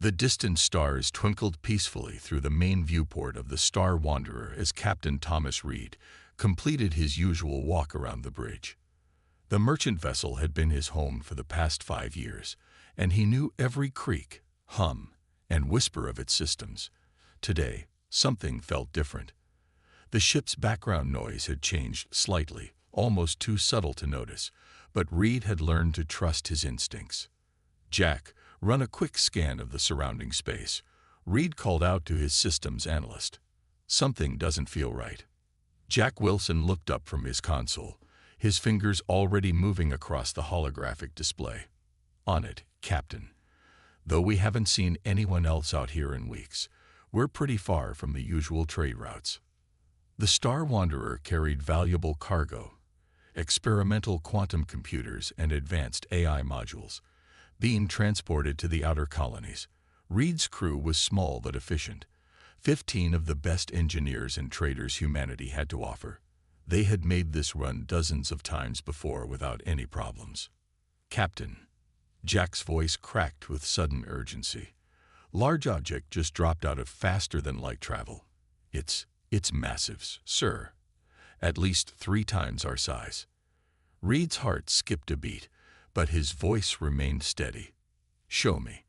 The distant stars twinkled peacefully through the main viewport of the Star Wanderer as Captain Thomas Reed completed his usual walk around the bridge. The merchant vessel had been his home for the past 5 years, and he knew every creak, hum, and whisper of its systems. Today, something felt different. The ship's background noise had changed slightly, almost too subtle to notice, but Reed had learned to trust his instincts. "Jack, run a quick scan of the surrounding space," Reed called out to his systems analyst. "Something doesn't feel right." Jack Wilson looked up from his console, his fingers already moving across the holographic display. "On it, Captain. Though we haven't seen anyone else out here in weeks, we're pretty far from the usual trade routes." The Star Wanderer carried valuable cargo, experimental quantum computers and advanced AI modules, being transported to the outer colonies. Reed's crew was small but efficient. 15 of the best engineers and traders humanity had to offer. They had made this run dozens of times before without any problems. "Captain." Jack's voice cracked with sudden urgency. "Large object just dropped out of faster-than-light travel. It's massive, sir. At least 3 times our size." Reed's heart skipped a beat, but his voice remained steady. "Show me."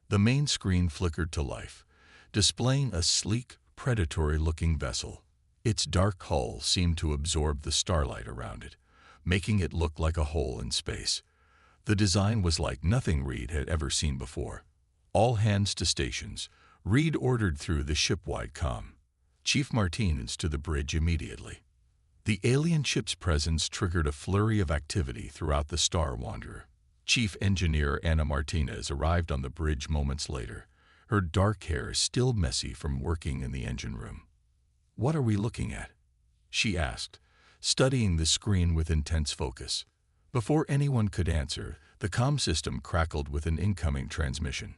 The main screen flickered to life, displaying a sleek, predatory-looking vessel. Its dark hull seemed to absorb the starlight around it, making it look like a hole in space. The design was like nothing Reed had ever seen before. "All hands to stations," Reed ordered through the ship-wide comm. "Chief Martinez to the bridge immediately." The alien ship's presence triggered a flurry of activity throughout the Star Wanderer. Chief Engineer Anna Martinez arrived on the bridge moments later, her dark hair still messy from working in the engine room. "What are we looking at?" she asked, studying the screen with intense focus. Before anyone could answer, the comm system crackled with an incoming transmission.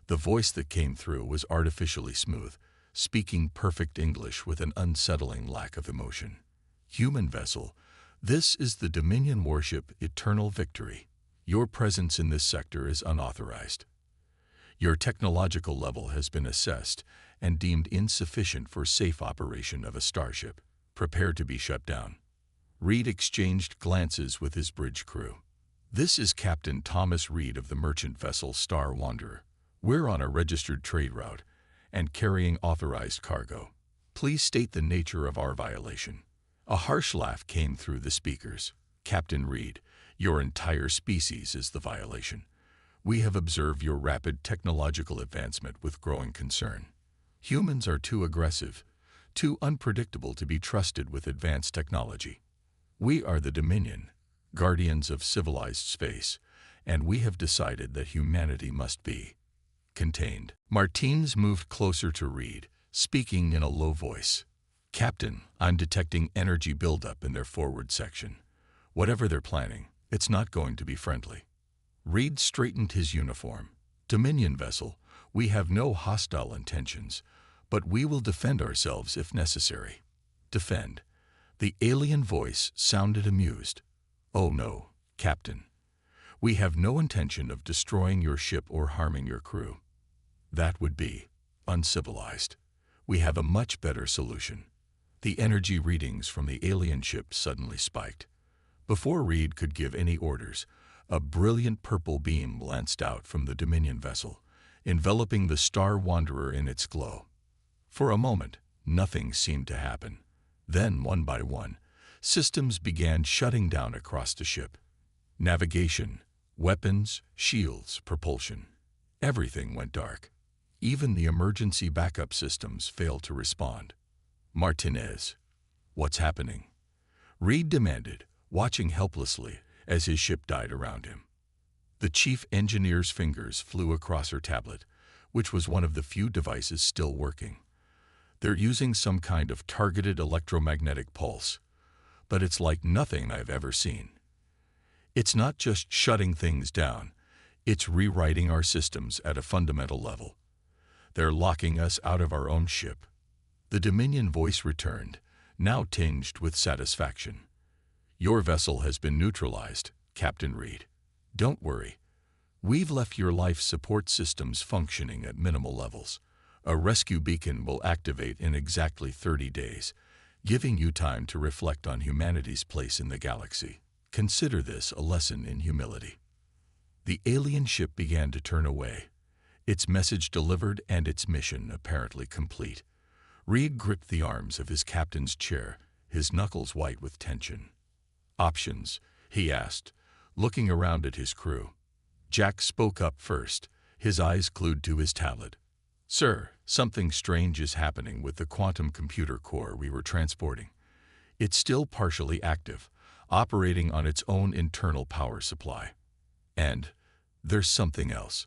The voice that came through was artificially smooth, speaking perfect English with an unsettling lack of emotion. "Human vessel, this is the Dominion warship Eternal Victory. Your presence in this sector is unauthorized. Your technological level has been assessed and deemed insufficient for safe operation of a starship. Prepare to be shut down." Reed exchanged glances with his bridge crew. "This is Captain Thomas Reed of the merchant vessel Star Wanderer. We're on a registered trade route and carrying authorized cargo. Please state the nature of our violation." A harsh laugh came through the speakers. "Captain Reed, your entire species is the violation. We have observed your rapid technological advancement with growing concern. Humans are too aggressive, too unpredictable to be trusted with advanced technology. We are the Dominion, guardians of civilized space, and we have decided that humanity must be contained." Martinez moved closer to Reed, speaking in a low voice. "Captain, I'm detecting energy buildup in their forward section. Whatever they're planning, it's not going to be friendly." Reed straightened his uniform. "Dominion vessel, we have no hostile intentions, but we will defend ourselves if necessary." "Defend?" The alien voice sounded amused. "Oh no, Captain. We have no intention of destroying your ship or harming your crew. That would be uncivilized. We have a much better solution." The energy readings from the alien ship suddenly spiked. Before Reed could give any orders, a brilliant purple beam lanced out from the Dominion vessel, enveloping the Star Wanderer in its glow. For a moment, nothing seemed to happen. Then, one by one, systems began shutting down across the ship. Navigation, weapons, shields, propulsion. Everything went dark. Even the emergency backup systems failed to respond. "Martinez, what's happening?" Reed demanded, watching helplessly as his ship died around him. The chief engineer's fingers flew across her tablet, which was one of the few devices still working. "They're using some kind of targeted electromagnetic pulse, but it's like nothing I've ever seen. It's not just shutting things down, it's rewriting our systems at a fundamental level. They're locking us out of our own ship." The Dominion voice returned, now tinged with satisfaction. "Your vessel has been neutralized, Captain Reed. Don't worry. We've left your life support systems functioning at minimal levels. A rescue beacon will activate in exactly 30 days, giving you time to reflect on humanity's place in the galaxy. Consider this a lesson in humility. The alien ship began to turn away, its message delivered and its mission apparently complete. Reed gripped the arms of his captain's chair, his knuckles white with tension. "Options?" he asked, looking around at his crew. Jack spoke up first, his eyes glued to his tablet. "Sir, something strange is happening with the quantum computer core we were transporting. It's still partially active, operating on its own internal power supply. And there's something else.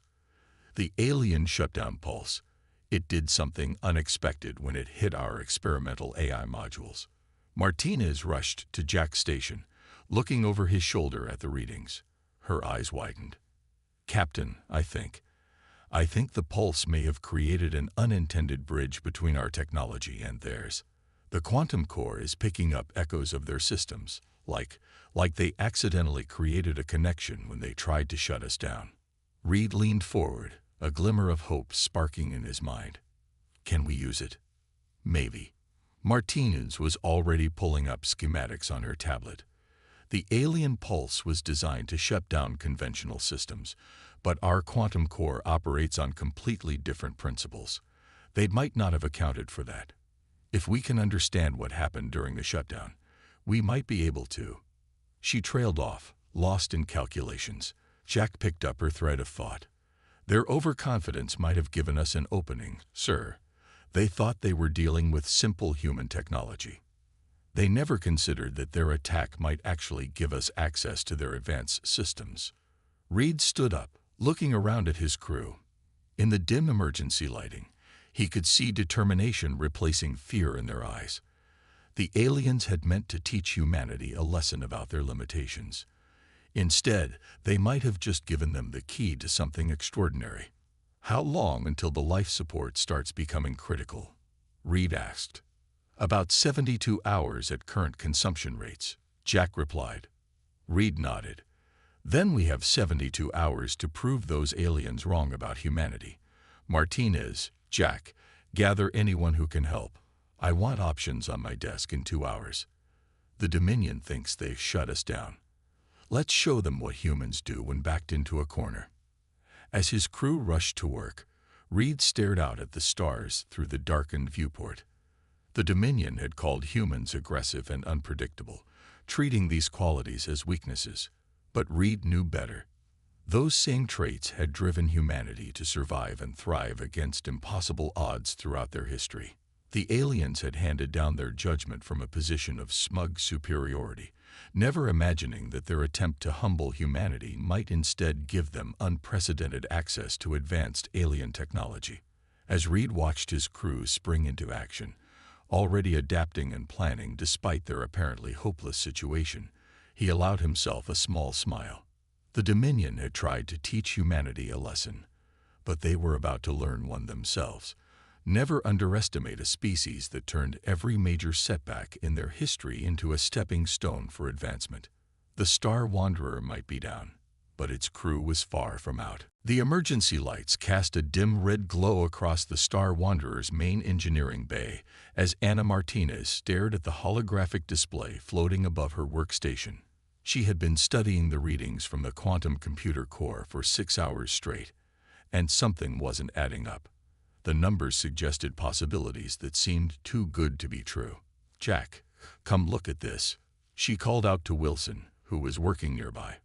The alien shutdown pulse. It did something unexpected when it hit our experimental AI modules." Martinez rushed to Jack's station, looking over his shoulder at the readings. Her eyes widened. "Captain, I think the pulse may have created an unintended bridge between our technology and theirs. The quantum core is picking up echoes of their systems, like they accidentally created a connection when they tried to shut us down." Reed leaned forward, a glimmer of hope sparking in his mind. "Can we use it?" "Maybe." Martinez was already pulling up schematics on her tablet. The alien pulse was designed to shut down conventional systems, but our quantum core operates on completely different principles. They might not have accounted for that. If we can understand what happened during the shutdown, we might be able to. She trailed off, lost in calculations. Jack picked up her thread of thought. "Their overconfidence might have given us an opening, sir. They thought they were dealing with simple human technology. They never considered that their attack might actually give us access to their advanced systems." Reed stood up, looking around at his crew. In the dim emergency lighting, he could see determination replacing fear in their eyes. The aliens had meant to teach humanity a lesson about their limitations. Instead, they might have just given them the key to something extraordinary. "How long until the life support starts becoming critical?" Reed asked. "About 72 hours at current consumption rates," Jack replied. Reed nodded. "Then we have 72 hours to prove those aliens wrong about humanity. Martinez, Jack, gather anyone who can help. I want options on my desk in 2 hours. The Dominion thinks they've shut us down. Let's show them what humans do when backed into a corner." As his crew rushed to work, Reed stared out at the stars through the darkened viewport. The Dominion had called humans aggressive and unpredictable, treating these qualities as weaknesses. But Reed knew better. Those same traits had driven humanity to survive and thrive against impossible odds throughout their history. The aliens had handed down their judgment from a position of smug superiority, never imagining that their attempt to humble humanity might instead give them unprecedented access to advanced alien technology. As Reed watched his crew spring into action, already adapting and planning despite their apparently hopeless situation, he allowed himself a small smile. The Dominion had tried to teach humanity a lesson, but they were about to learn one themselves. Never underestimate a species that turned every major setback in their history into a stepping stone for advancement. The Star Wanderer might be down, but its crew was far from out. The emergency lights cast a dim red glow across the Star Wanderer's main engineering bay as Anna Martinez stared at the holographic display floating above her workstation. She had been studying the readings from the quantum computer core for 6 hours straight, and something wasn't adding up. The numbers suggested possibilities that seemed too good to be true. "Jack, come look at this," she called out to Wilson, who was working nearby.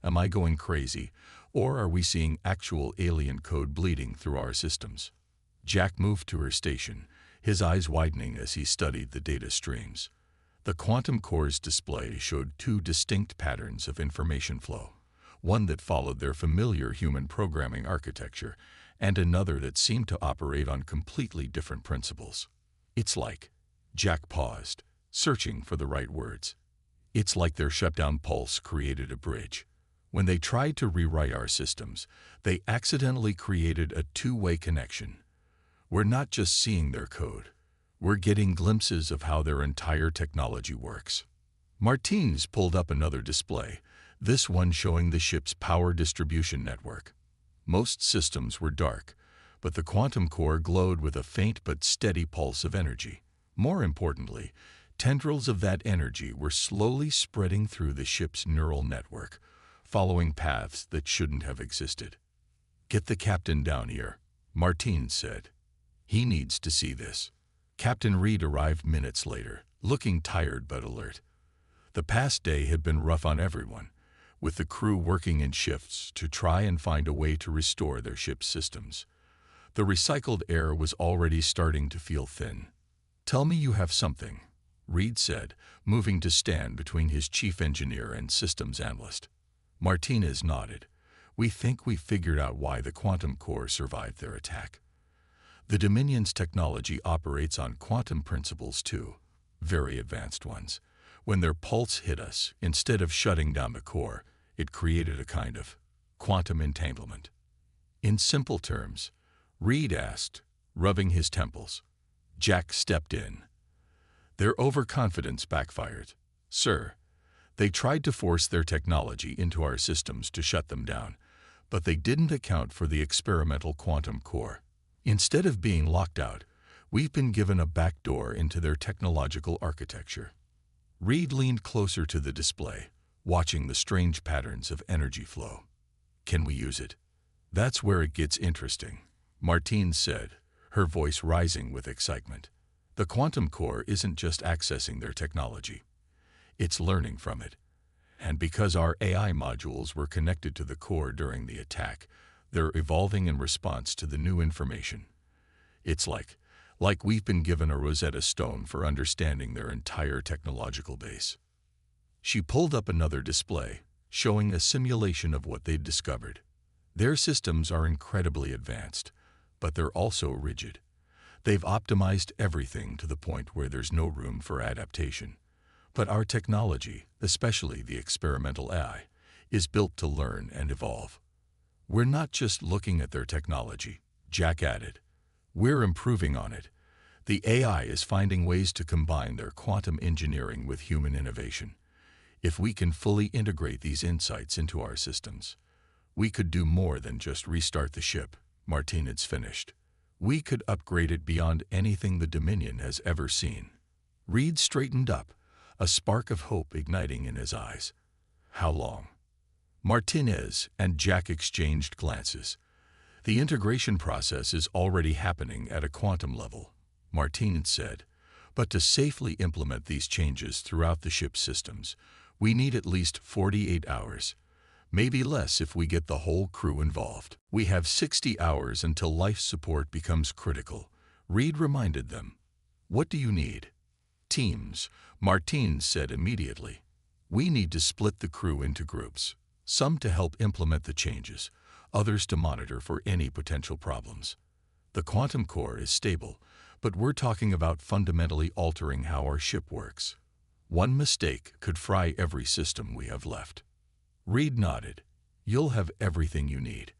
"Am I going crazy, or are we seeing actual alien code bleeding through our systems?" Jack moved to her station, his eyes widening as he studied the data streams. The quantum core's display showed 2 distinct patterns of information flow, one that followed their familiar human programming architecture, and another that seemed to operate on completely different principles. "It's like," Jack paused, searching for the right words. "It's like their shutdown pulse created a bridge. When they tried to rewrite our systems, they accidentally created a two-way connection. We're not just seeing their code. We're getting glimpses of how their entire technology works." Martinez pulled up another display, this one showing the ship's power distribution network. Most systems were dark, but the quantum core glowed with a faint but steady pulse of energy. More importantly, tendrils of that energy were slowly spreading through the ship's neural network, following paths that shouldn't have existed. "Get the captain down here," Martine said. "He needs to see this." Captain Reed arrived minutes later, looking tired but alert. The past day had been rough on everyone, with the crew working in shifts to try and find a way to restore their ship's systems. The recycled air was already starting to feel thin. "Tell me you have something," Reed said, moving to stand between his chief engineer and systems analyst. Martinez nodded. "We think we figured out why the quantum core survived their attack. The Dominion's technology operates on quantum principles too, very advanced ones. When their pulse hit us, instead of shutting down the core, it created a kind of quantum entanglement." "In simple terms?" Reed asked, rubbing his temples. Jack stepped in. "Their overconfidence backfired, sir. They tried to force their technology into our systems to shut them down, but they didn't account for the experimental quantum core. Instead of being locked out, we've been given a backdoor into their technological architecture." Reed leaned closer to the display, watching the strange patterns of energy flow. "Can we use it?" "That's where it gets interesting," Martine said, her voice rising with excitement. "The quantum core isn't just accessing their technology. It's learning from it. And because our AI modules were connected to the core during the attack, they're evolving in response to the new information. It's like we've been given a Rosetta Stone for understanding their entire technological base." She pulled up another display, showing a simulation of what they'd discovered. "Their systems are incredibly advanced, but they're also rigid. They've optimized everything to the point where there's no room for adaptation. But our technology, especially the experimental AI, is built to learn and evolve. We're not just looking at their technology," Jack added. "We're improving on it. The AI is finding ways to combine their quantum engineering with human innovation. If we can fully integrate these insights into our systems, we could do more than just restart the ship," Martinez finished. "We could upgrade it beyond anything the Dominion has ever seen." Reed straightened up, a spark of hope igniting in his eyes. "How long?" Martinez and Jack exchanged glances. "The integration process is already happening at a quantum level," Martinez said. "But to safely implement these changes throughout the ship's systems, we need at least 48 hours. Maybe less if we get the whole crew involved. We have 60 hours until life support becomes critical," Reed reminded them. "What do you need?" "Teams," Martine said immediately. "We need to split the crew into groups, some to help implement the changes, others to monitor for any potential problems. The quantum core is stable, but we're talking about fundamentally altering how our ship works. One mistake could fry every system we have left." Reed nodded. "You'll have everything you need.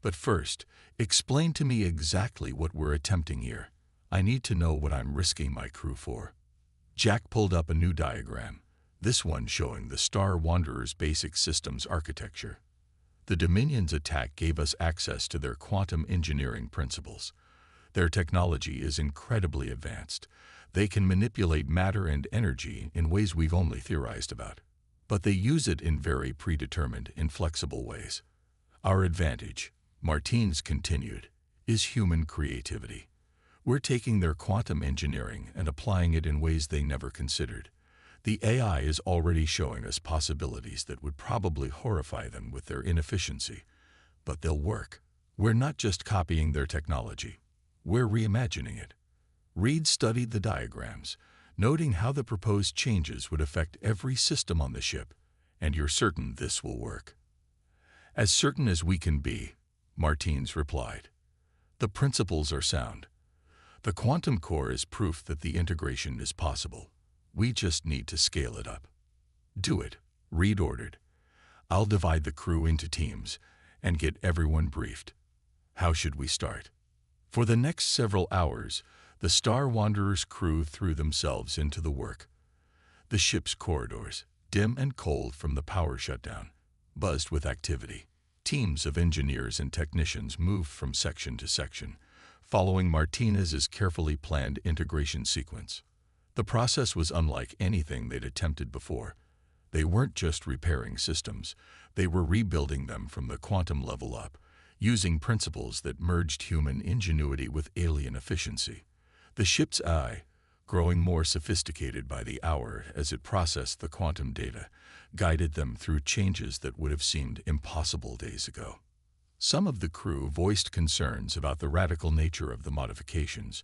But first, explain to me exactly what we're attempting here. I need to know what I'm risking my crew for." Jack pulled up a new diagram, this one showing the Star Wanderer's basic systems architecture. "The Dominion's attack gave us access to their quantum engineering principles. Their technology is incredibly advanced. They can manipulate matter and energy in ways we've only theorized about. But they use it in very predetermined, inflexible ways. Our advantage," Martinez continued, "is human creativity. We're taking their quantum engineering and applying it in ways they never considered. The AI is already showing us possibilities that would probably horrify them with their inefficiency, but they'll work. We're not just copying their technology. We're reimagining it." Reed studied the diagrams, noting how the proposed changes would affect every system on the ship. "And you're certain this will work?" "As certain as we can be," Martinez replied. "The principles are sound. The quantum core is proof that the integration is possible. We just need to scale it up." "Do it," Reed ordered. "I'll divide the crew into teams and get everyone briefed. How should we start?" For the next several hours, the Star Wanderer's crew threw themselves into the work. The ship's corridors, dim and cold from the power shutdown, buzzed with activity. Teams of engineers and technicians moved from section to section, following Martinez's carefully planned integration sequence. The process was unlike anything they'd attempted before. They weren't just repairing systems, they were rebuilding them from the quantum level up, using principles that merged human ingenuity with alien efficiency. The ship's AI, growing more sophisticated by the hour as it processed the quantum data, guided them through changes that would have seemed impossible days ago. Some of the crew voiced concerns about the radical nature of the modifications,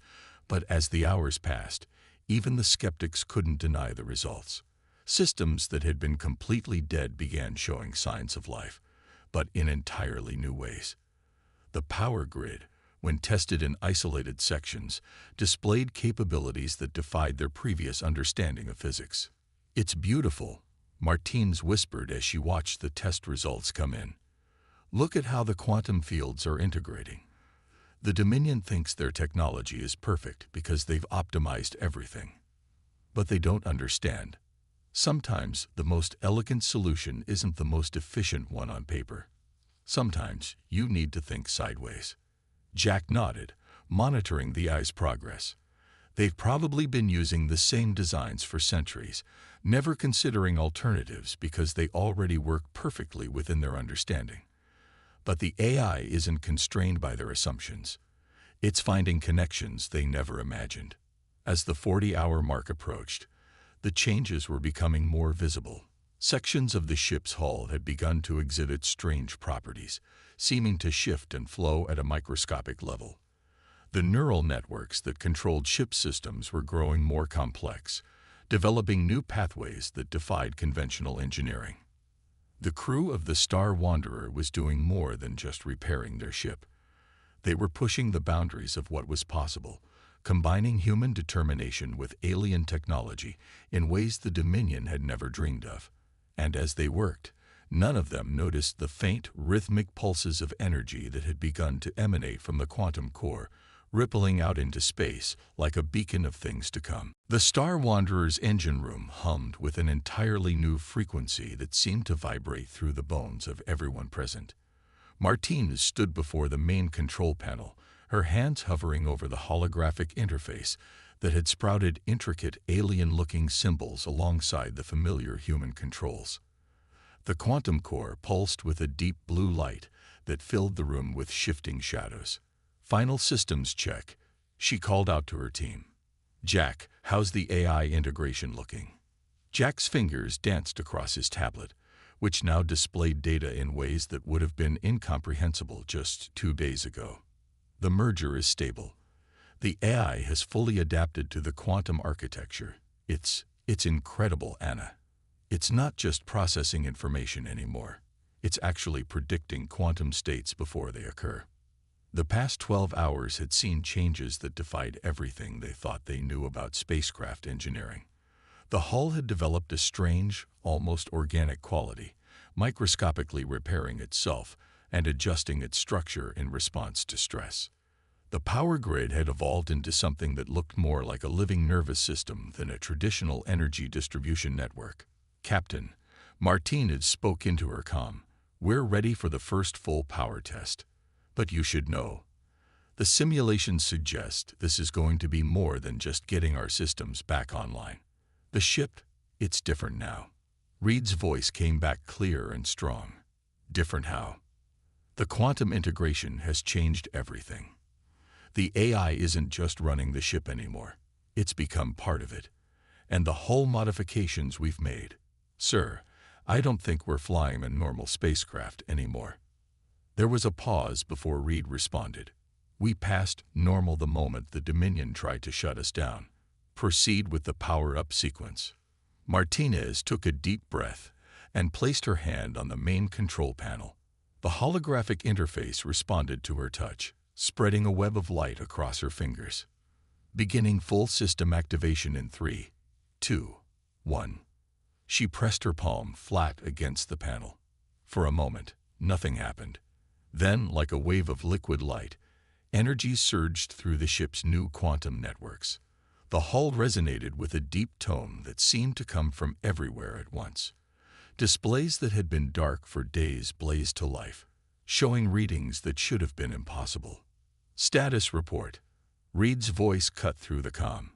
but as the hours passed, even the skeptics couldn't deny the results. Systems that had been completely dead began showing signs of life, but in entirely new ways. The power grid, when tested in isolated sections, displayed capabilities that defied their previous understanding of physics. "It's beautiful," Martines whispered as she watched the test results come in. "Look at how the quantum fields are integrating. The Dominion thinks their technology is perfect because they've optimized everything. But they don't understand. Sometimes the most elegant solution isn't the most efficient one on paper. Sometimes you need to think sideways." Jack nodded, monitoring the AI's progress. They've probably been using the same designs for centuries, never considering alternatives because they already work perfectly within their understanding. But the AI isn't constrained by their assumptions. It's finding connections they never imagined. As the 40-hour mark approached, the changes were becoming more visible. Sections of the ship's hull had begun to exhibit strange properties, seeming to shift and flow at a microscopic level. The neural networks that controlled ship systems were growing more complex, developing new pathways that defied conventional engineering. The crew of the Star Wanderer was doing more than just repairing their ship. They were pushing the boundaries of what was possible, combining human determination with alien technology in ways the Dominion had never dreamed of. And as they worked, none of them noticed the faint, rhythmic pulses of energy that had begun to emanate from the quantum core, rippling out into space like a beacon of things to come. The Star Wanderer's engine room hummed with an entirely new frequency that seemed to vibrate through the bones of everyone present. Martinez stood before the main control panel, her hands hovering over the holographic interface that had sprouted intricate, alien-looking symbols alongside the familiar human controls. The quantum core pulsed with a deep blue light that filled the room with shifting shadows. "Final systems check," she called out to her team. "Jack, how's the AI integration looking?" Jack's fingers danced across his tablet, which now displayed data in ways that would have been incomprehensible just 2 days ago. "The merger is stable. The AI has fully adapted to the quantum architecture. It's incredible, Anna. It's not just processing information anymore. It's actually predicting quantum states before they occur." The past 12 hours had seen changes that defied everything they thought they knew about spacecraft engineering. The hull had developed a strange, almost organic quality, microscopically repairing itself and adjusting its structure in response to stress. The power grid had evolved into something that looked more like a living nervous system than a traditional energy distribution network. "Captain," Martinez spoke into her comm, "we're ready for the first full power test. But you should know, the simulations suggest this is going to be more than just getting our systems back online. The ship, it's different now." Reed's voice came back clear and strong. "Different how?" "The quantum integration has changed everything. The AI isn't just running the ship anymore. It's become part of it. And the hull modifications we've made. Sir, I don't think we're flying a normal spacecraft anymore." There was a pause before Reed responded. "We passed normal the moment the Dominion tried to shut us down. Proceed with the power-up sequence." Martinez took a deep breath and placed her hand on the main control panel. The holographic interface responded to her touch, spreading a web of light across her fingers. "Beginning full system activation in 3, 2, 1. She pressed her palm flat against the panel. For a moment, nothing happened. Then, like a wave of liquid light, energy surged through the ship's new quantum networks. The hull resonated with a deep tone that seemed to come from everywhere at once. Displays that had been dark for days blazed to life. showing readings that should have been impossible. Status report. Reed's voice cut through the comm.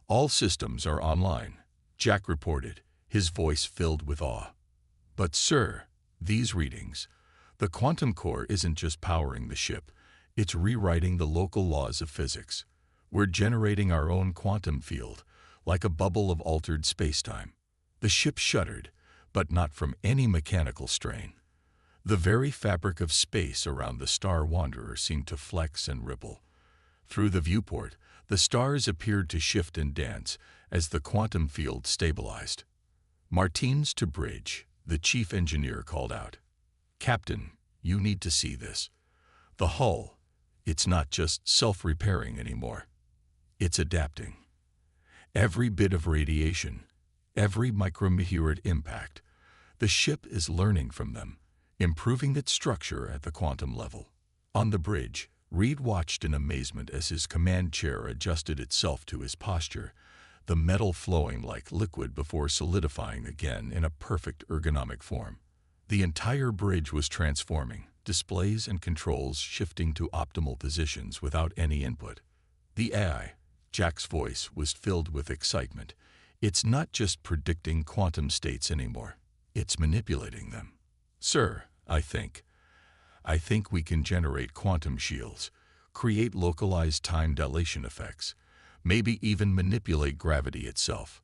All systems are online, Jack reported, his voice filled with awe. But sir, these readings, the quantum core isn't just powering the ship, it's rewriting the local laws of physics. We're generating our own quantum field, like a bubble of altered spacetime. The ship shuddered, but not from any mechanical strain. The very fabric of space around the Star Wanderer seemed to flex and ripple. Through the viewport, the stars appeared to shift and dance as the quantum field stabilized. "Martins to bridge," the chief engineer called out. "Captain, you need to see this. The hull, it's not just self-repairing anymore. It's adapting. Every bit of radiation, every micrometeorite impact, the ship is learning from them, improving its structure at the quantum level." On the bridge, Reed watched in amazement as his command chair adjusted itself to his posture, the metal flowing like liquid before solidifying again in a perfect ergonomic form. The entire bridge was transforming, displays and controls shifting to optimal positions without any input. The AI, Jack's voice was filled with excitement. It's not just predicting quantum states anymore. It's manipulating them. "Sir, I think we can generate quantum shields, create localized time dilation effects, maybe even manipulate gravity itself."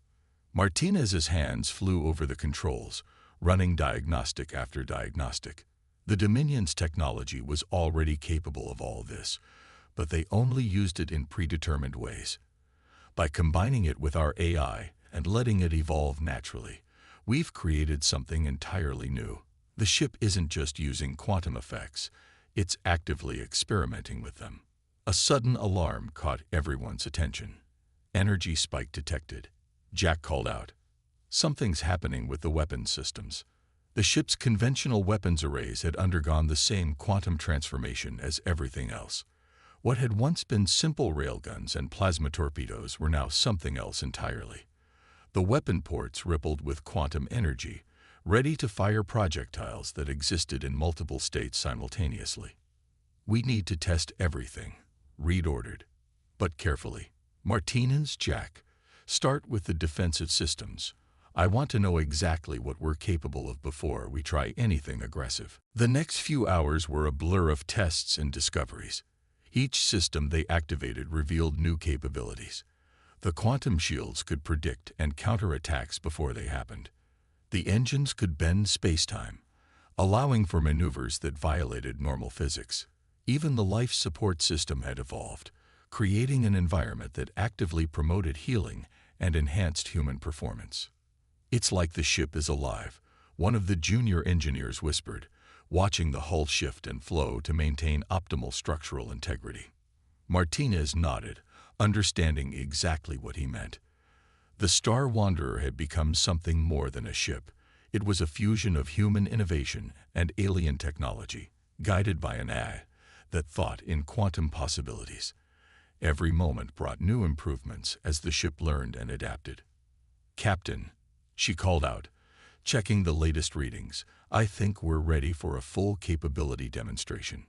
Martinez's hands flew over the controls, running diagnostic after diagnostic. The Dominion's technology was already capable of all this, but they only used it in predetermined ways. By combining it with our AI and letting it evolve naturally, we've created something entirely new. The ship isn't just using quantum effects, it's actively experimenting with them. A sudden alarm caught everyone's attention. "Energy spike detected," Jack called out. "Something's happening with the weapons systems." The ship's conventional weapons arrays had undergone the same quantum transformation as everything else. What had once been simple railguns and plasma torpedoes were now something else entirely. The weapon ports rippled with quantum energy, ready to fire projectiles that existed in multiple states simultaneously. "We need to test everything," Reed ordered. "But carefully. Martinez, Jack, start with the defensive systems. I want to know exactly what we're capable of before we try anything aggressive." The next few hours were a blur of tests and discoveries. Each system they activated revealed new capabilities. The quantum shields could predict and counter attacks before they happened. The engines could bend spacetime, allowing for maneuvers that violated normal physics. Even the life support system had evolved, creating an environment that actively promoted healing and enhanced human performance. "It's like the ship is alive," one of the junior engineers whispered, watching the hull shift and flow to maintain optimal structural integrity. Martinez nodded, understanding exactly what he meant. The Star Wanderer had become something more than a ship. It was a fusion of human innovation and alien technology, guided by an AI that thought in quantum possibilities. Every moment brought new improvements as the ship learned and adapted. "Captain," she called out, checking the latest readings, "I think we're ready for a full capability demonstration.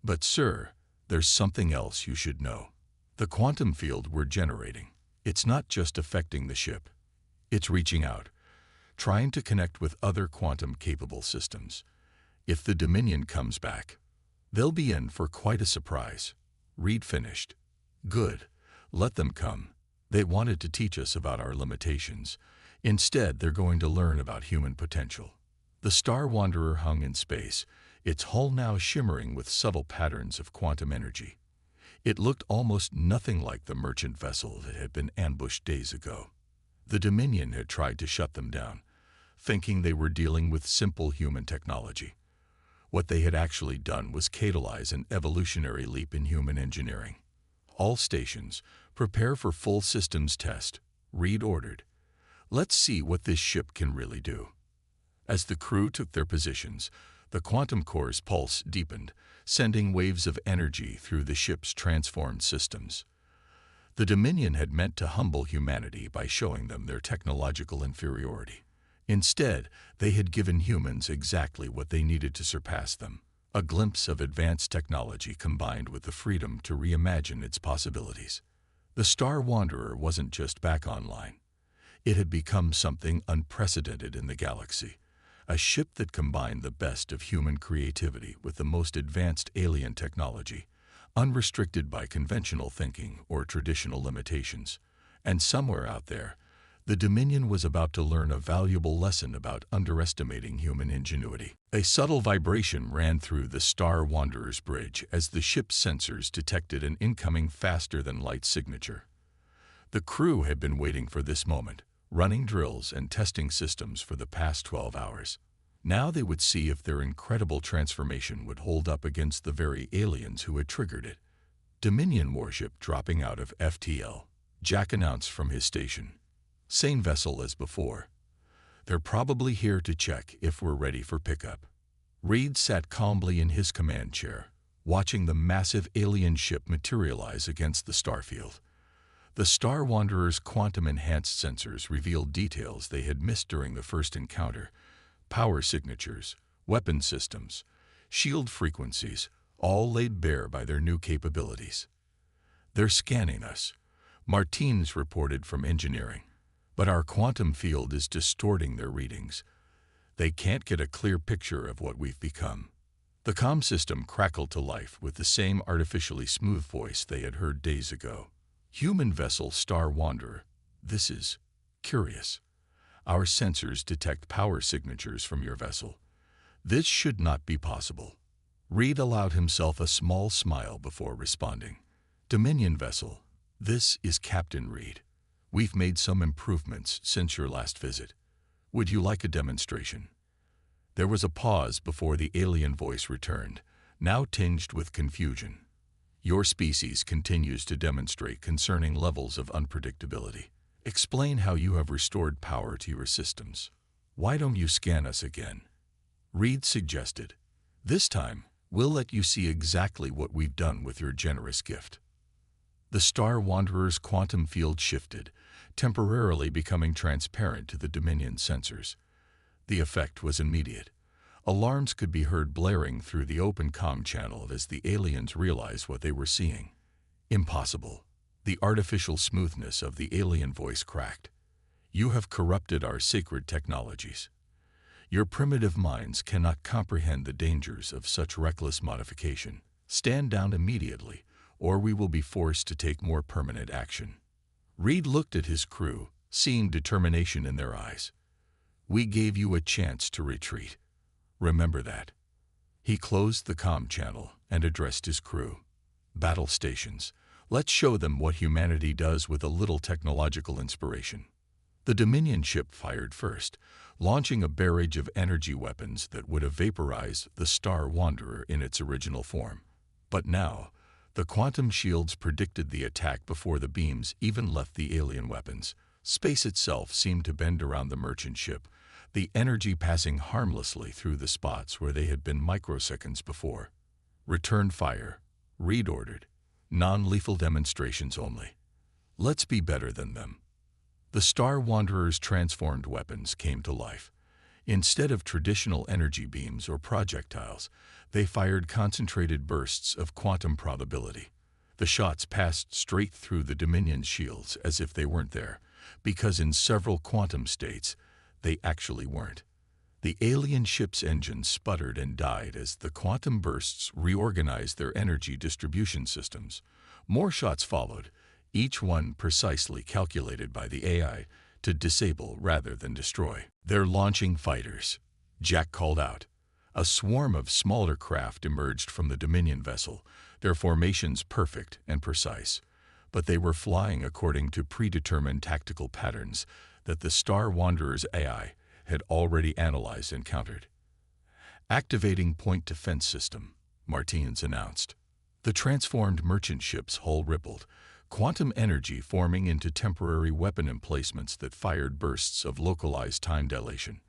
But sir, there's something else you should know. The quantum field we're generating, it's not just affecting the ship. It's reaching out, trying to connect with other quantum-capable systems. If the Dominion comes back, they'll be in for quite a surprise." Reed finished. "Good. Let them come. They wanted to teach us about our limitations. Instead, they're going to learn about human potential." The Star Wanderer hung in space, its hull now shimmering with subtle patterns of quantum energy. It looked almost nothing like the merchant vessel that had been ambushed days ago. The Dominion had tried to shut them down, thinking they were dealing with simple human technology. What they had actually done was catalyze an evolutionary leap in human engineering. "All stations, prepare for full systems test," Reed ordered. "Let's see what this ship can really do." As the crew took their positions, the quantum core's pulse deepened, sending waves of energy through the ship's transformed systems. The Dominion had meant to humble humanity by showing them their technological inferiority. Instead, they had given humans exactly what they needed to surpass them: a glimpse of advanced technology combined with the freedom to reimagine its possibilities. The Star Wanderer wasn't just back online. It had become something unprecedented in the galaxy, a ship that combined the best of human creativity with the most advanced alien technology, unrestricted by conventional thinking or traditional limitations. And somewhere out there, the Dominion was about to learn a valuable lesson about underestimating human ingenuity. A subtle vibration ran through the Star Wanderer's bridge as the ship's sensors detected an incoming faster-than-light signature. The crew had been waiting for this moment, running drills and testing systems for the past 12 hours. Now they would see if their incredible transformation would hold up against the very aliens who had triggered it. Dominion warship dropping out of FTL, Jack announced from his station. Same vessel as before. They're probably here to check if we're ready for pickup. Reed sat calmly in his command chair, watching the massive alien ship materialize against the starfield. The Star Wanderer's quantum-enhanced sensors revealed details they had missed during the first encounter. Power signatures, weapon systems, shield frequencies, all laid bare by their new capabilities. They're scanning us, Martins reported from engineering. But our quantum field is distorting their readings. They can't get a clear picture of what we've become. The comm system crackled to life with the same artificially smooth voice they had heard days ago. Human vessel Star Wanderer, this is curious. Our sensors detect power signatures from your vessel. This should not be possible. Reed allowed himself a small smile before responding. Dominion vessel, this is Captain Reed. We've made some improvements since your last visit. Would you like a demonstration? There was a pause before the alien voice returned, now tinged with confusion. Your species continues to demonstrate concerning levels of unpredictability. Explain how you have restored power to your systems. Why don't you scan us again? Reed suggested. This time, we'll let you see exactly what we've done with your generous gift. The Star Wanderer's quantum field shifted, temporarily becoming transparent to the Dominion sensors. The effect was immediate. Alarms could be heard blaring through the open comm channel as the aliens realized what they were seeing. Impossible. The artificial smoothness of the alien voice cracked. You have corrupted our sacred technologies. Your primitive minds cannot comprehend the dangers of such reckless modification. Stand down immediately, or we will be forced to take more permanent action. Reed looked at his crew, seeing determination in their eyes. We gave you a chance to retreat. Remember that. He closed the comm channel and addressed his crew. Battle stations. Let's show them what humanity does with a little technological inspiration. The Dominion ship fired first, launching a barrage of energy weapons that would have vaporized the Star Wanderer in its original form. But now, the quantum shields predicted the attack before the beams even left the alien weapons. Space itself seemed to bend around the merchant ship, the energy passing harmlessly through the spots where they had been microseconds before. Return fire, Reed ordered. Non-lethal demonstrations only. Let's be better than them. The Star Wanderer's transformed weapons came to life. Instead of traditional energy beams or projectiles, they fired concentrated bursts of quantum probability. The shots passed straight through the Dominion's shields as if they weren't there, because in several quantum states, they actually weren't. The alien ship's engines sputtered and died as the quantum bursts reorganized their energy distribution systems. More shots followed, each one precisely calculated by the AI to disable rather than destroy. They're launching fighters, Jack called out. A swarm of smaller craft emerged from the Dominion vessel, their formations perfect and precise. But they were flying according to predetermined tactical patterns that the Star Wanderer's AI had already analyzed and countered. Activating point defense system, Martins announced. The transformed merchant ship's hull rippled, quantum energy forming into temporary weapon emplacements that fired bursts of localized time dilation.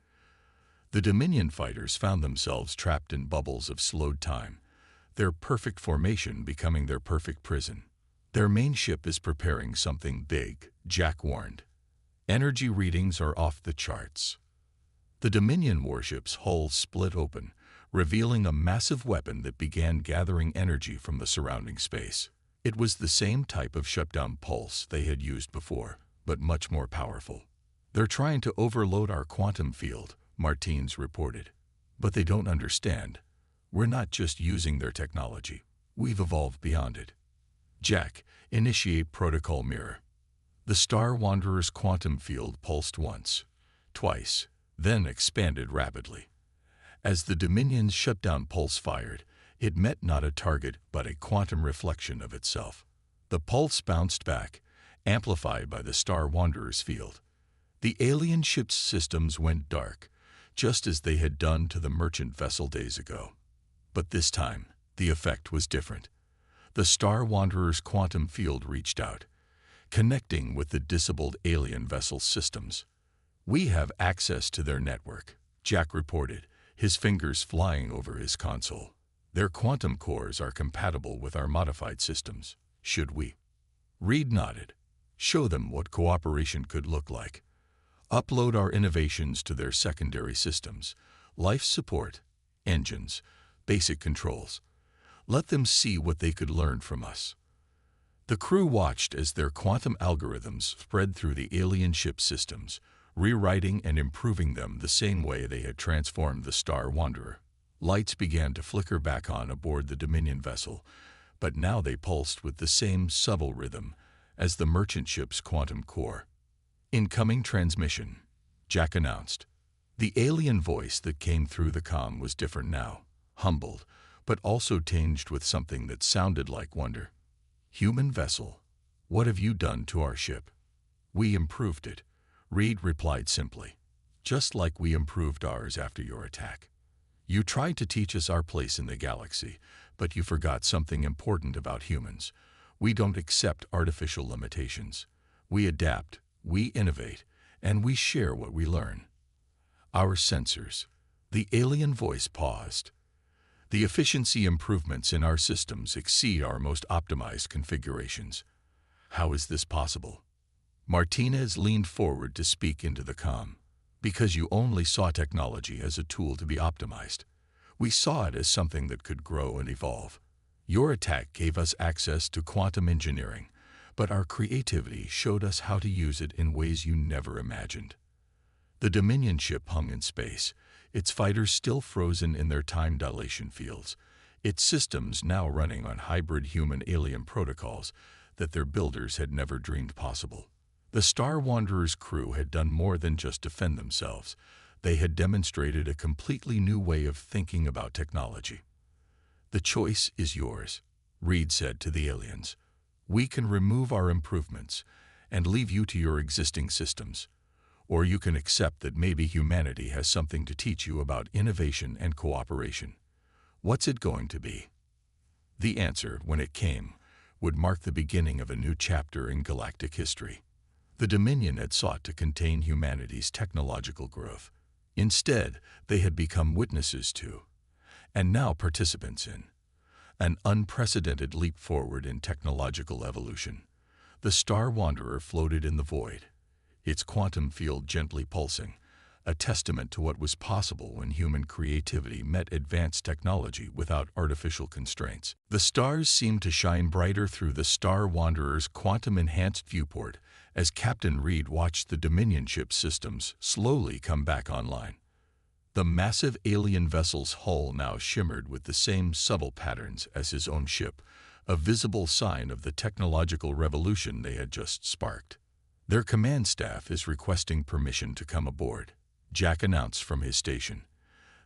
The Dominion fighters found themselves trapped in bubbles of slowed time, their perfect formation becoming their perfect prison. Their main ship is preparing something big, Jack warned. Energy readings are off the charts. The Dominion warship's hull split open, revealing a massive weapon that began gathering energy from the surrounding space. It was the same type of shutdown pulse they had used before, but much more powerful. "They're trying to overload our quantum field," Martins reported. "But they don't understand. We're not just using their technology. We've evolved beyond it." "Jack, initiate protocol mirror." The Star Wanderer's quantum field pulsed once, twice, then expanded rapidly. As the Dominion's shutdown pulse fired, it met not a target but a quantum reflection of itself. The pulse bounced back, amplified by the Star Wanderer's field. The alien ship's systems went dark, just as they had done to the merchant vessel days ago. But this time, the effect was different. The Star Wanderer's quantum field reached out, connecting with the disabled alien vessel's systems. "We have access to their network," Jack reported, his fingers flying over his console. "Their quantum cores are compatible with our modified systems. Should we?" Reed nodded. "Show them what cooperation could look like. Upload our innovations to their secondary systems, life support, engines, basic controls. Let them see what they could learn from us." The crew watched as their quantum algorithms spread through the alien ship systems, rewriting and improving them the same way they had transformed the Star Wanderer. Lights began to flicker back on aboard the Dominion vessel, but now they pulsed with the same subtle rhythm as the merchant ship's quantum core. "Incoming transmission," Jack announced. The alien voice that came through the comm was different now, humbled, but also tinged with something that sounded like wonder. "Human vessel, what have you done to our ship?" "We improved it," Reed replied simply, "just like we improved ours after your attack. You tried to teach us our place in the galaxy, but you forgot something important about humans. We don't accept artificial limitations. We adapt, we innovate, and we share what we learn. Our sensors." The alien voice paused. "The efficiency improvements in our systems exceed our most optimized configurations. How is this possible?" Martinez leaned forward to speak into the comm. "Because you only saw technology as a tool to be optimized. We saw it as something that could grow and evolve. Your attack gave us access to quantum engineering, but our creativity showed us how to use it in ways you never imagined." The Dominion ship hung in space, its fighters still frozen in their time dilation fields, its systems now running on hybrid human-alien protocols that their builders had never dreamed possible. The Star Wanderer's crew had done more than just defend themselves. They had demonstrated a completely new way of thinking about technology. "The choice is yours," Reed said to the aliens. "We can remove our improvements and leave you to your existing systems. Or you can accept that maybe humanity has something to teach you about innovation and cooperation. What's it going to be?" The answer, when it came, would mark the beginning of a new chapter in galactic history. The Dominion had sought to contain humanity's technological growth. Instead, they had become witnesses to, and now participants in, an unprecedented leap forward in technological evolution. The Star Wanderer floated in the void, its quantum field gently pulsing, a testament to what was possible when human creativity met advanced technology without artificial constraints. The stars seemed to shine brighter through the Star Wanderer's quantum-enhanced viewport as Captain Reed watched the Dominion ship systems slowly come back online. The massive alien vessel's hull now shimmered with the same subtle patterns as his own ship, a visible sign of the technological revolution they had just sparked. "Their command staff is requesting permission to come aboard," Jack announced from his station.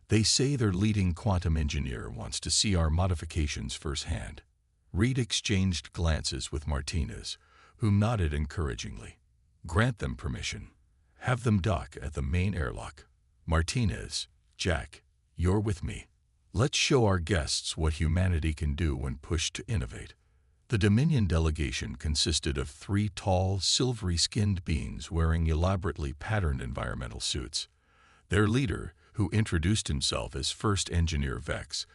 "They say their leading quantum engineer wants to see our modifications firsthand." Reed exchanged glances with Martinez, who nodded encouragingly. "Grant them permission. Have them dock at the main airlock. Martinez, Jack, you're with me. Let's show our guests what humanity can do when pushed to innovate." The Dominion delegation consisted of 3 tall, silvery-skinned beings wearing elaborately patterned environmental suits. Their leader, who introduced himself as First Engineer Vex,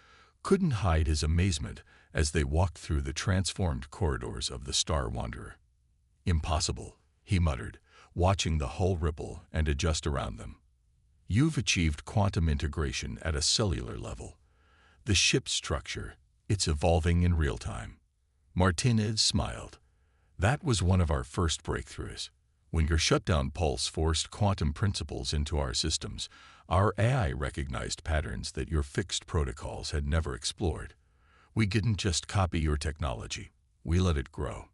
couldn't hide his amazement as they walked through the transformed corridors of the Star Wanderer. "Impossible," he muttered, watching the hull ripple and adjust around them. "You've achieved quantum integration at a cellular level. The ship's structure, it's evolving in real time. Martinez smiled. That was one of our first breakthroughs. When your shutdown pulse forced quantum principles into our systems, our AI recognized patterns that your fixed protocols had never explored. We didn't just copy your technology, we let it grow.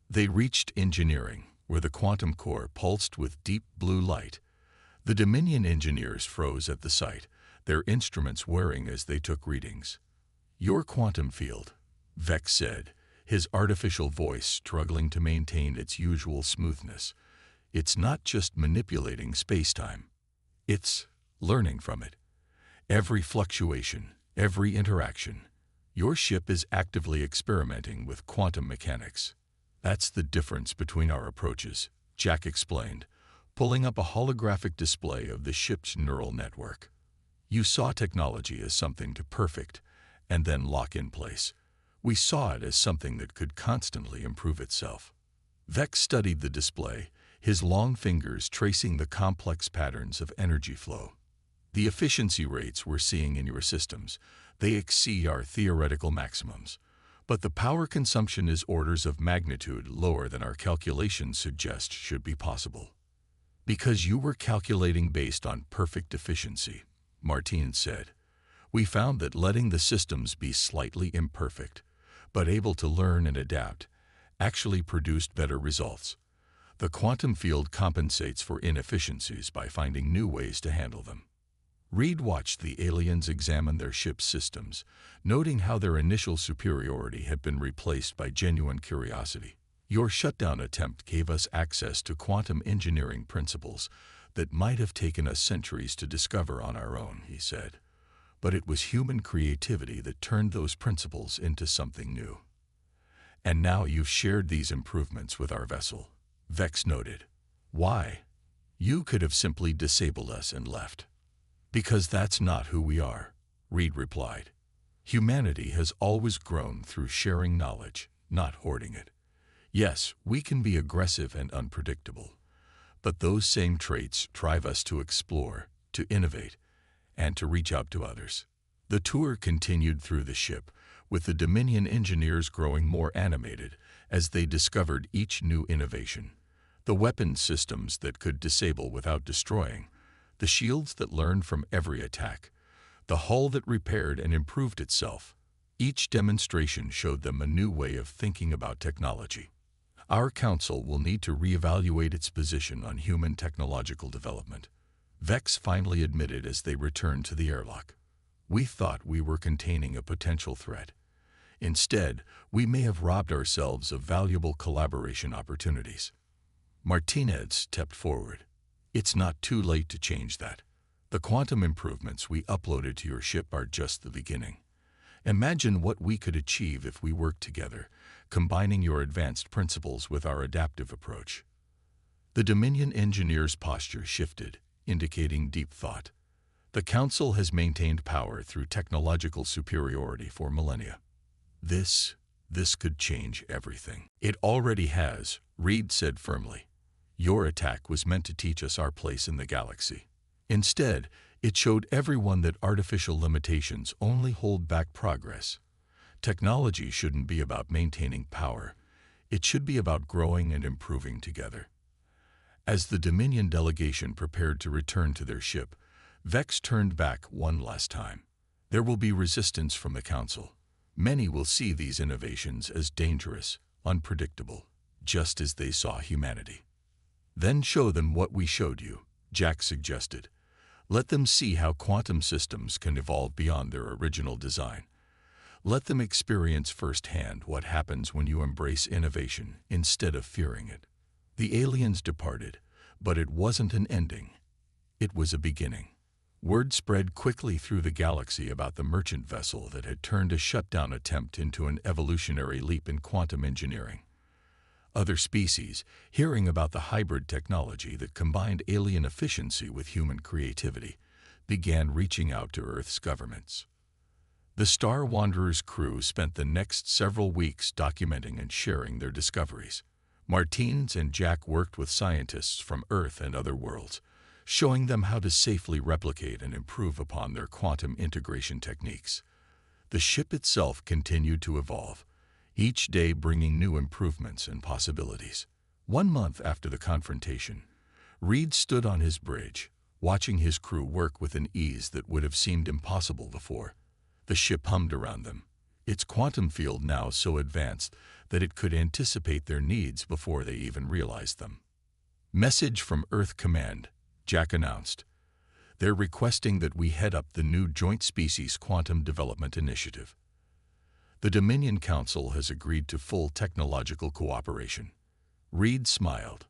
They reached engineering, where the quantum core pulsed with deep blue light. The Dominion engineers froze at the sight, their instruments whirring as they took readings. Your quantum field, Vex said, his artificial voice struggling to maintain its usual smoothness. It's not just manipulating space-time. It's learning from it. Every fluctuation, every interaction. Your ship is actively experimenting with quantum mechanics. That's the difference between our approaches, Jack explained, pulling up a holographic display of the ship's neural network. You saw technology as something to perfect and then lock in place. We saw it as something that could constantly improve itself. Vex studied the display, his long fingers tracing the complex patterns of energy flow. The efficiency rates we're seeing in your systems, they exceed our theoretical maximums. But the power consumption is orders of magnitude lower than our calculations suggest should be possible. Because you were calculating based on perfect efficiency, Martinez said. We found that letting the systems be slightly imperfect, but able to learn and adapt, actually produced better results. The quantum field compensates for inefficiencies by finding new ways to handle them. Reed watched the aliens examine their ship's systems, noting how their initial superiority had been replaced by genuine curiosity. Your shutdown attempt gave us access to quantum engineering principles that might have taken us centuries to discover on our own, he said. But it was human creativity that turned those principles into something new. And now you've shared these improvements with our vessel, Vex noted. Why? You could have simply disabled us and left. Because that's not who we are, Reed replied. Humanity has always grown through sharing knowledge, not hoarding it. Yes, we can be aggressive and unpredictable, but those same traits drive us to explore, to innovate, and to reach out to others. The tour continued through the ship, with the Dominion engineers growing more animated as they discovered each new innovation. The weapon systems that could disable without destroying, the shields that learned from every attack, the hull that repaired and improved itself. Each demonstration showed them a new way of thinking about technology. Our council will need to reevaluate its position on human technological development, Vex finally admitted as they returned to the airlock. We thought we were containing a potential threat. Instead, we may have robbed ourselves of valuable collaboration opportunities. Martinez stepped forward. It's not too late to change that. The quantum improvements we uploaded to your ship are just the beginning. Imagine what we could achieve if we worked together, combining your advanced principles with our adaptive approach. The Dominion engineer's posture shifted, indicating deep thought. The Council has maintained power through technological superiority for millennia. This could change everything. It already has, Reed said firmly. Your attack was meant to teach us our place in the galaxy. Instead, it showed everyone that artificial limitations only hold back progress. Technology shouldn't be about maintaining power. It should be about growing and improving together. As the Dominion delegation prepared to return to their ship, Vex turned back one last time. There will be resistance from the Council. Many will see these innovations as dangerous, unpredictable, just as they saw humanity. Then show them what we showed you, Jack suggested. Let them see how quantum systems can evolve beyond their original design. Let them experience firsthand what happens when you embrace innovation instead of fearing it. The aliens departed, but it wasn't an ending. It was a beginning. Word spread quickly through the galaxy about the merchant vessel that had turned a shutdown attempt into an evolutionary leap in quantum engineering. Other species, hearing about the hybrid technology that combined alien efficiency with human creativity, began reaching out to Earth's governments. The Star Wanderer's crew spent the next several weeks documenting and sharing their discoveries. Martinez and Jack worked with scientists from Earth and other worlds, showing them how to safely replicate and improve upon their quantum integration techniques. The ship itself continued to evolve, each day bringing new improvements and possibilities. 1 month after the confrontation, Reed stood on his bridge, watching his crew work with an ease that would have seemed impossible before. The ship hummed around them, its quantum field now so advanced that it could anticipate their needs before they even realized them. "Message from Earth Command," Jack announced. "They're requesting that we head up the new Joint Species Quantum Development Initiative. The Dominion Council has agreed to full technological cooperation." Reed smiled.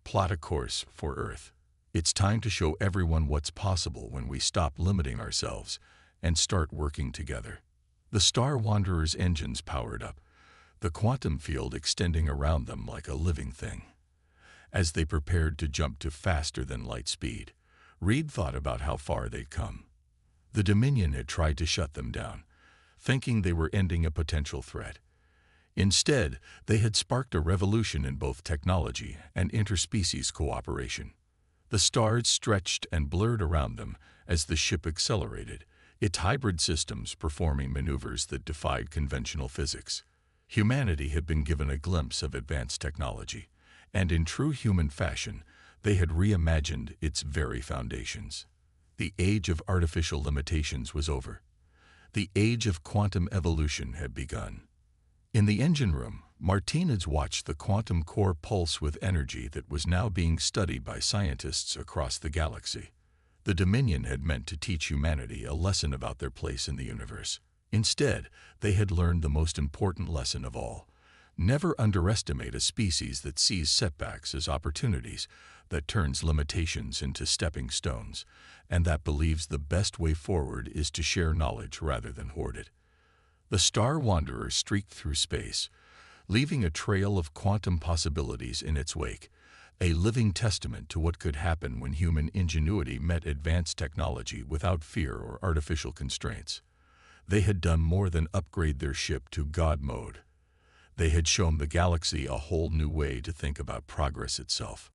"Plot a course for Earth. It's time to show everyone what's possible when we stop limiting ourselves and start working together." The Star Wanderer's engines powered up, the quantum field extending around them like a living thing. As they prepared to jump to faster-than-light speed, Reed thought about how far they'd come. The Dominion had tried to shut them down, thinking they were ending a potential threat. Instead, they had sparked a revolution in both technology and interspecies cooperation. The stars stretched and blurred around them as the ship accelerated, its hybrid systems performing maneuvers that defied conventional physics. Humanity had been given a glimpse of advanced technology, and in true human fashion, they had reimagined its very foundations. The age of artificial limitations was over. The age of quantum evolution had begun. In the engine room, Martinez watched the quantum core pulse with energy that was now being studied by scientists across the galaxy. The Dominion had meant to teach humanity a lesson about their place in the universe. Instead, they had learned the most important lesson of all: never underestimate a species that sees setbacks as opportunities, that turns limitations into stepping stones, and that believes the best way forward is to share knowledge rather than hoard it. The Star Wanderer streaked through space, leaving a trail of quantum possibilities in its wake, a living testament to what could happen when human ingenuity met advanced technology without fear or artificial constraints. They had done more than upgrade their ship to God mode. They had shown the galaxy a whole new way to think about progress itself.